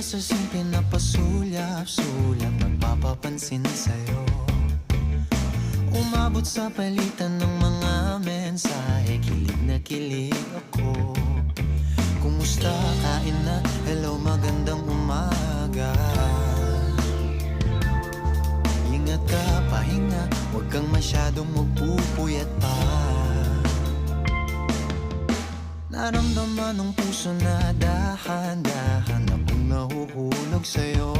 sa simple na pasulyap-sulyap, nagpapapansin sa'yo. Umabot sa palitan ng mga mensahe, kilig na kilig ako. Kumusta, kain na, hello, magandang umaga. Ingat ka, pahinga, huwag kang masyadong magpupuyat pa. Naramdaman ng puso na dahan-dahan akong nahuhulog sa'yo.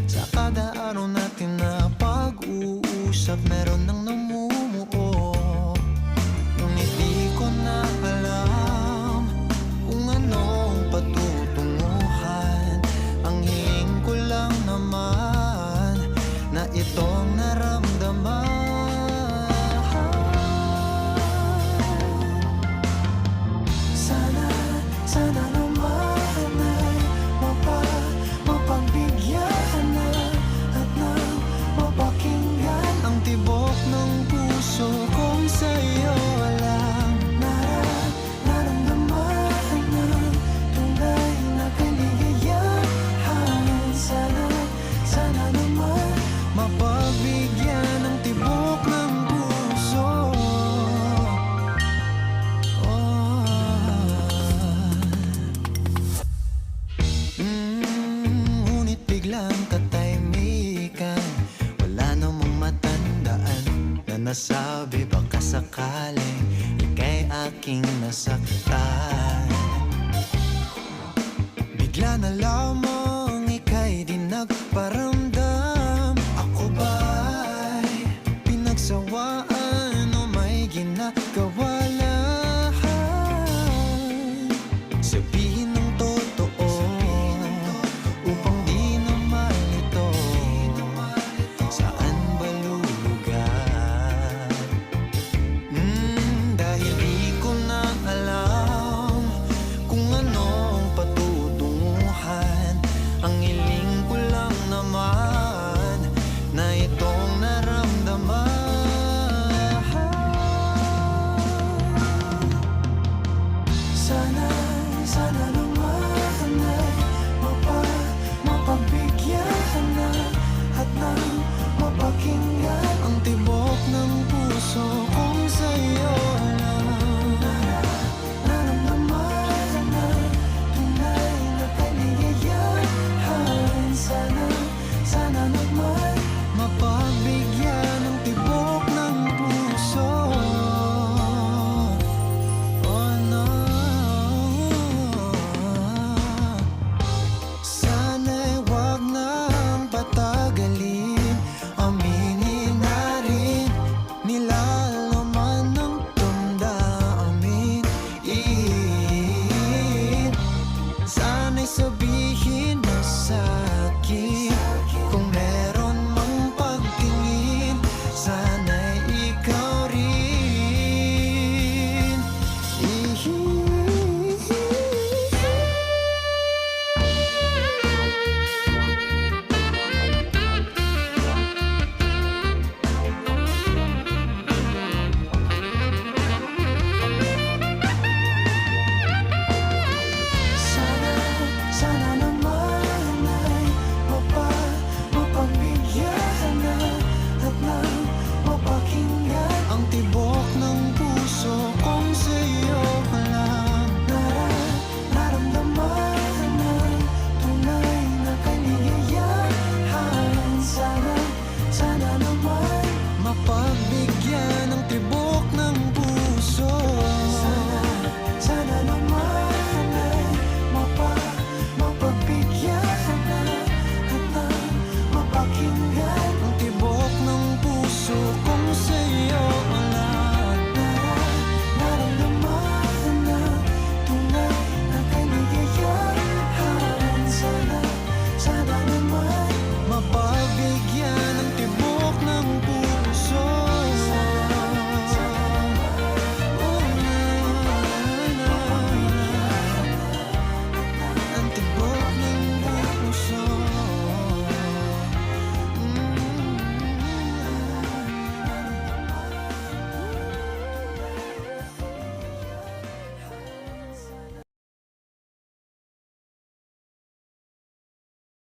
Sa kada araw natin na pag-uusap, meron nang namumuo. Ngunit di ko na alam kung anong patutunguhan. Ang hiling ko lang naman na itong naramdaman. Sana naman ay mapagbigyan na at nang mapakinggan ang tibok ng puso kong sa'yo lang naramdaman ng tunay na kaligayahan. Sana naman mapagbigyan ng tibok ng puso. Ngunit biglang katahimikan, wala namang matandaan na nasabi baka sakaling ika'y aking nasaktan. Bigla na lamang ika'y di nagparamdam. Ako ba'y pinagsawaan o may ginagawa lang? Sabihin ng totoo upang di na malito. Saan ba lulugar? Dahil di ko na alam kung anong patutunguhan. Ang hiling ko lang naman na itong naramdaman. Sana naman